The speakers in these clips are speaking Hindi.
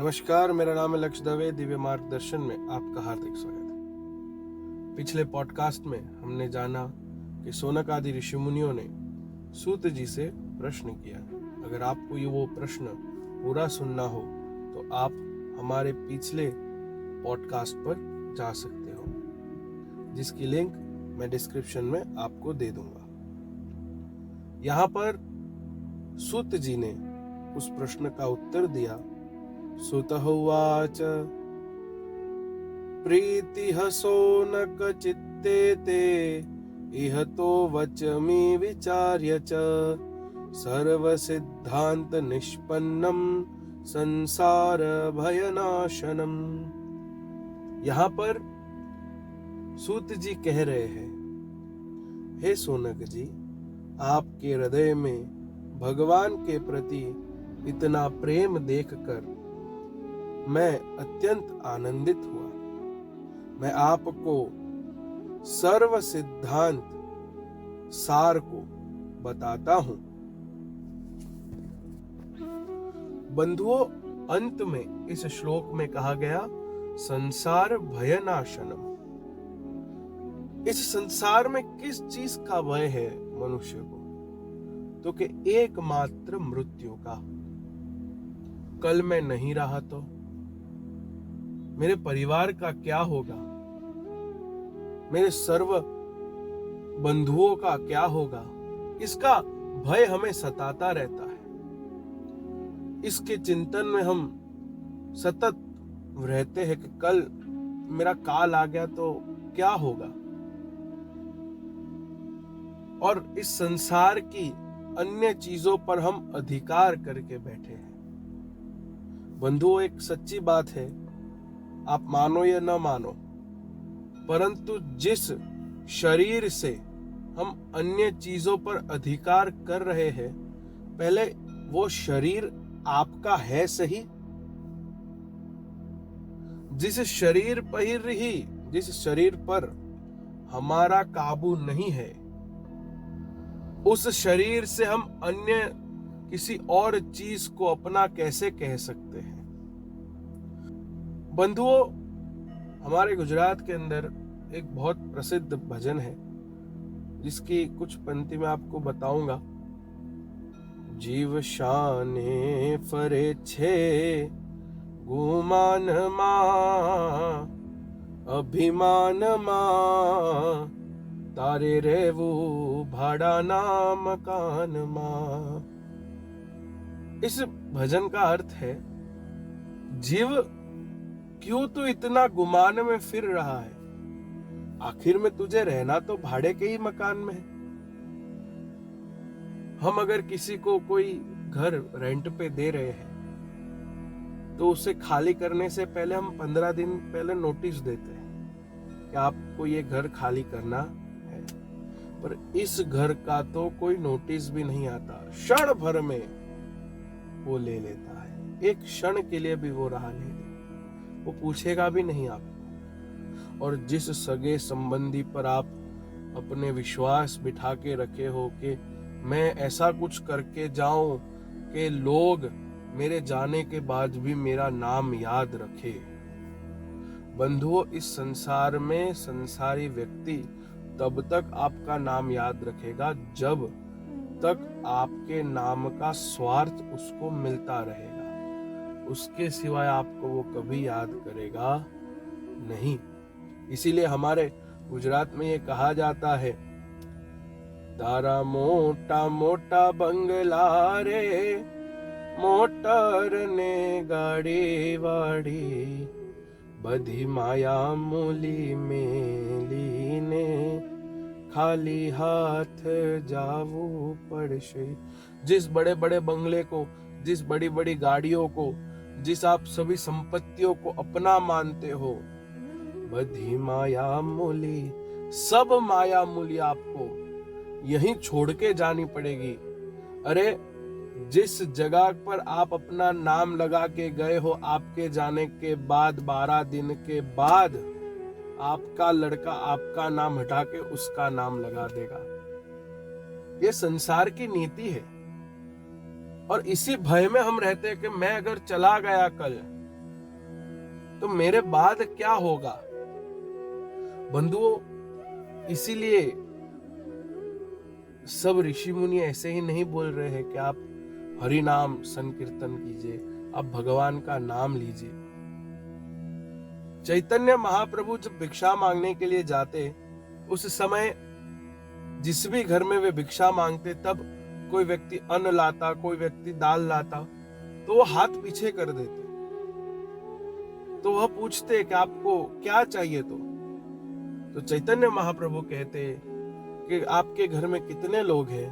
नमस्कार, मेरा नाम है लक्ष्य दवे। दिव्य मार्गदर्शन में आपका हार्दिक स्वागत है। पिछले पॉडकास्ट में हमने जाना कि सोनक आदि ऋषि मुनियों ने सूत जी से प्रश्न किया। अगर आपको ये वो प्रश्न पूरा सुनना हो तो आप हमारे पिछले पॉडकास्ट पर जा सकते हो, जिसकी लिंक मैं डिस्क्रिप्शन में आपको दे दूंगा। यहाँ पर सूत जी ने उस प्रश्न का उत्तर दिया। सुतः उवाच प्रीतिः सोनक चित्ते ते इह तो वचमि विचार्य च सर्व सिद्धांत निष्पन्नम संसार भयनाशनम। यहाँ पर सूत जी कह रहे हैं, हे सोनक जी, आपके हृदय में भगवान के प्रति इतना प्रेम देखकर मैं अत्यंत आनंदित हुआ। मैं आपको सर्व सिद्धांत सार को बताता हूं। बंधुओं, अंत में इस श्लोक में कहा गया संसार भयनाशनम। इस संसार में किस चीज का भय है मनुष्य को? तो कि एकमात्र मृत्यु का। कल मैं नहीं रहा तो मेरे परिवार का क्या होगा? मेरे सर्व बंधुओं का क्या होगा? इसका भय हमें सताता रहता है। इसके चिंतन में हम सतत रहते हैं कि कल मेरा काल आ गया तो क्या होगा? और इस संसार की अन्य चीजों पर हम अधिकार करके बैठे हैं। बंधुओं, एक सच्ची बात है, आप मानो या न मानो, परंतु जिस शरीर से हम अन्य चीजों पर अधिकार कर रहे हैं, पहले वो शरीर आपका है सही? जिस शरीर पर हमारा काबू नहीं है, उस शरीर से हम अन्य किसी और चीज को अपना कैसे कह सकते हैं? बंधुओं, हमारे गुजरात के अंदर एक बहुत प्रसिद्ध भजन है, जिसकी कुछ पंक्ति मैं आपको बताऊंगा। जीव शाने फरे छे गुमान मां, अभिमान मां, तारे रेवू भाड़ा ना मकान मां। इस भजन का अर्थ है, जीव क्यों तू इतना गुमान में फिर रहा है? आखिर में तुझे रहना तो भाड़े के ही मकान में है। हम अगर किसी को कोई घर रेंट पे दे रहे हैं तो उसे खाली करने से पहले हम 15 दिन पहले नोटिस देते हैं कि आपको ये घर खाली करना है। पर इस घर का तो कोई नोटिस भी नहीं आता, क्षण भर में वो ले लेता है। एक क्षण के लिए भी वो राह नहीं, वो पूछेगा भी नहीं आपको। और जिस सगे संबंधी पर आप अपने विश्वास बिठा के रखे हो कि मैं ऐसा कुछ करके जाऊं कि लोग मेरे जाने के बाद भी मेरा नाम याद रखे। बंधुओं, इस संसार में संसारी व्यक्ति तब तक आपका नाम याद रखेगा जब तक आपके नाम का स्वार्थ उसको मिलता रहेगा। उसके सिवाय आपको वो कभी याद करेगा नहीं। इसीलिए हमारे गुजरात में ये कहा जाता है, तारा मोटा मोटा बंगला रे, मोटर ने गाड़ी वाड़ी, बधी माया मूली मेली ने, खाली हाथ जावू पड़शे। जिस बड़े बड़े बंगले को, जिस बड़ी बड़ी गाड़ियों को, जिस आप सभी संपत्तियों को अपना मानते हो, बधी माया मूली, सब माया मूली आपको यहीं छोड़ के जानी पड़ेगी। अरे, जिस जगह पर आप अपना नाम लगा के गए हो, आपके जाने के बाद 12 दिन के बाद आपका लड़का आपका नाम हटा के उसका नाम लगा देगा। ये संसार की नीति है। और इसी भय में हम रहते हैं कि मैं अगर चला गया कल तो मेरे बाद क्या होगा। बंधुओं, इसीलिए सब ऋषि मुनि ऐसे ही नहीं बोल रहे हैं कि आप हरि नाम संकीर्तन कीजिए, आप भगवान का नाम लीजिए। चैतन्य महाप्रभु जब भिक्षा मांगने के लिए जाते, उस समय जिस भी घर में वे भिक्षा मांगते, तब कोई व्यक्ति अन्न लाता, कोई व्यक्ति दाल लाता, तो वो हाथ पीछे कर देते। तो वह पूछते कि आपको क्या चाहिए। तो चैतन्य महाप्रभु कहते कि आपके घर में कितने लोग हैं।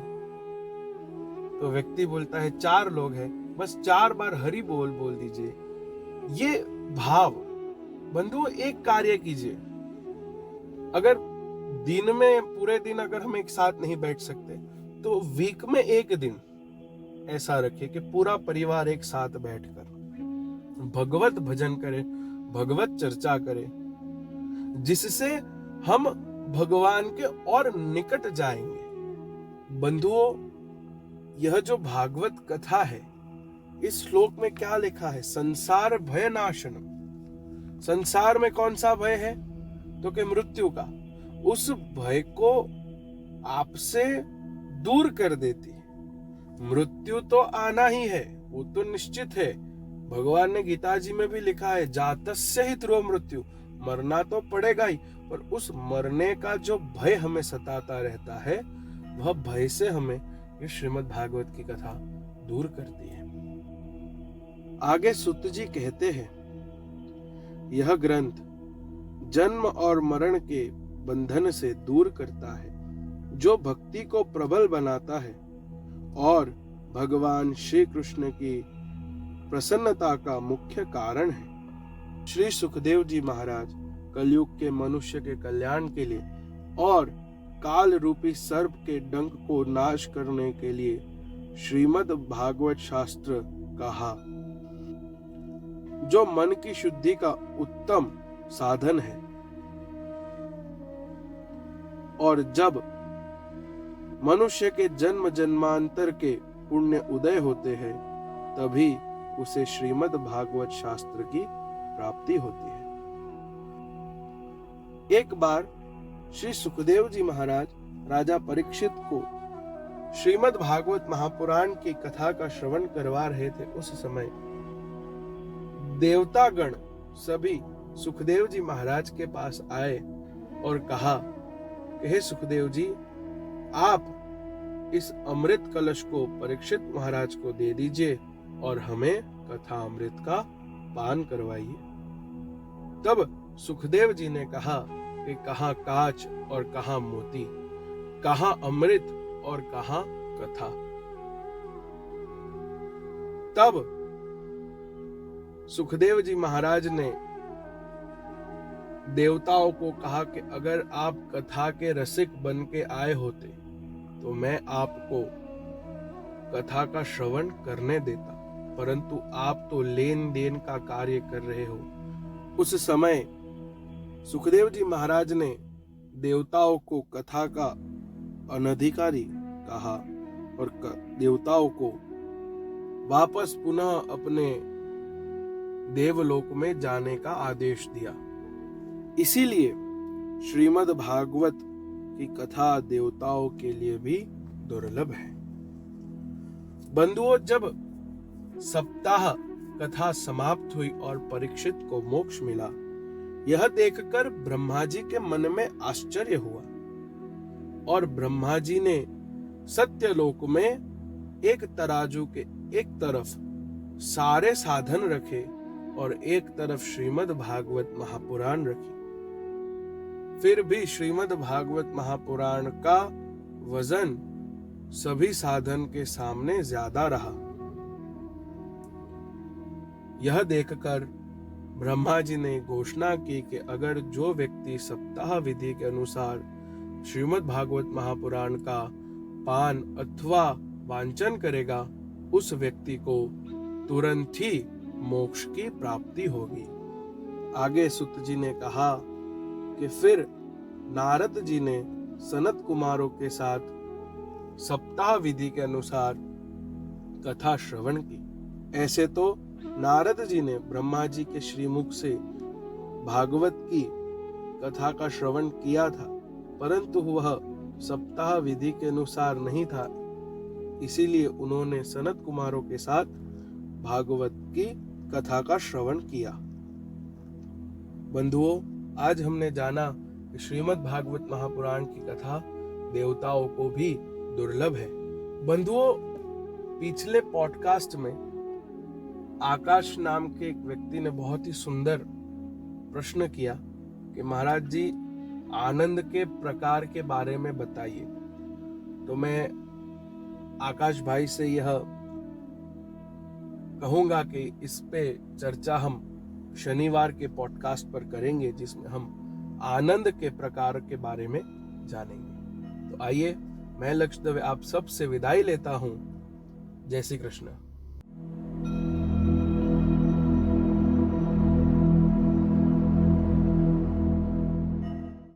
तो व्यक्ति बोलता है 4 लोग हैं, बस 4 बार हरि बोल दीजिए। ये भाव। बंधुओं, एक कार्य कीजिए, अगर दिन में पूरे दिन अगर हम एक साथ नहीं बैठ सकते, तो वीक में एक दिन ऐसा रखिए कि पूरा परिवार एक साथ बैठकर भगवत भजन करे, भगवत चर्चा करे, जिससे हम भगवान के और निकट जाएंगे। बंधुओं, यह जो भागवत कथा है, इस श्लोक में क्या लिखा है? संसार भय नाशनम। संसार में कौन सा भय है? तो कि मृत्यु का। उस भय को आपसे दूर कर देती है। मृत्यु तो आना ही है, वो तो निश्चित है। भगवान ने गीता जी में भी लिखा है, जातस्य ही ध्रुव मृत्यु, मरना तो पड़ेगा ही, पर उस मरने का जो भय हमें सताता रहता है, वह भय से हमें ये श्रीमद् भागवत की कथा दूर करती है। आगे सुत जी कहते हैं, यह ग्रंथ जन्म और मरण के बंधन से दूर करता है, जो भक्ति को प्रबल बनाता है और भगवान श्री कृष्ण की प्रसन्नता का मुख्य कारण है। श्री सुखदेव जी महाराज कलयुग के मनुष्य के कल्याण के लिए और काल रूपी सर्प के डंक को नाश करने के लिए श्रीमद् भागवत शास्त्र कहा, जो मन की शुद्धि का उत्तम साधन है। और जब मनुष्य के जन्म जन्मांतर के पुण्य उदय होते हैं, तभी उसे श्रीमद् भागवत शास्त्र की प्राप्ति होती है। एक बार श्री सुखदेव जी महाराज राजा परीक्षित को श्रीमद् भागवत महापुराण की कथा का श्रवण करवा रहे थे। उस समय देवतागण सभी सुखदेव जी महाराज के पास आए और कहा कि हे सुखदेव जी, आप इस अमृत कलश को परीक्षित महाराज को दे दीजिए और हमें कथा अमृत का पान करवाइए। तब सुखदेव जी ने कहा कि कहाँ कांच और कहाँ मोती, कहाँ अमृत और कहाँ कथा। तब सुखदेव जी महाराज ने देवताओं को कहा कि अगर आप कथा के रसिक बन के आए होते, तो मैं आपको कथा का श्रवण करने देता, परंतु आप तो लेन देन का कार्य कर रहे हो। उस समय सुखदेव जी महाराज ने देवताओं को कथा का अनधिकारी कहा और देवताओं को वापस पुनः अपने देवलोक में जाने का आदेश दिया। इसीलिए श्रीमद् भागवत की कथा देवताओं के लिए भी दुर्लभ है। बंधुओं, जब सप्ताह कथा समाप्त हुई और परीक्षित को मोक्ष मिला, यह देखकर ब्रह्मा जी के मन में आश्चर्य हुआ और ब्रह्मा जी ने सत्यलोक में एक तराजू के एक तरफ सारे साधन रखे और एक तरफ श्रीमद् भागवत महापुराण रखी। फिर भी श्रीमद् भागवत महापुराण का वजन सभी साधन के सामने ज्यादा रहा। यह देखकर ब्रह्मा जी ने घोषणा की कि अगर जो व्यक्ति सप्ताह विधि के अनुसार श्रीमद् भागवत महापुराण का पान अथवा वांचन करेगा, उस व्यक्ति को तुरंत ही मोक्ष की प्राप्ति होगी। आगे सुत जी ने कहा कि फिर नारद जी ने सनत कुमारों के साथ सप्ताह विधि के अनुसार कथा श्रवण की। ऐसे तो नारद जी ने ब्रह्मा जी के श्रीमुख से भागवत की कथा का श्रवण किया था, परंतु वह सप्ताह विधि के अनुसार नहीं था। इसीलिए उन्होंने सनत कुमारों के साथ भागवत की कथा का श्रवण किया। बंधुओं, आज हमने जाना कि श्रीमद् भागवत महापुराण की कथा देवताओं को भी दुर्लभ है। बंधुओं, पिछले पॉडकास्ट में आकाश नाम के एक व्यक्ति ने बहुत ही सुंदर प्रश्न किया कि महाराज जी, आनंद के प्रकार के बारे में बताइए। तो मैं आकाश भाई से यह कहूंगा कि इस पे चर्चा हम शनिवार के पॉडकास्ट पर करेंगे, जिसमें हम आनंद के प्रकार के बारे में जानेंगे। तो आइए, मैं लक्ष्य दवे आप सब से विदाई लेता हूं। जय श्री कृष्ण।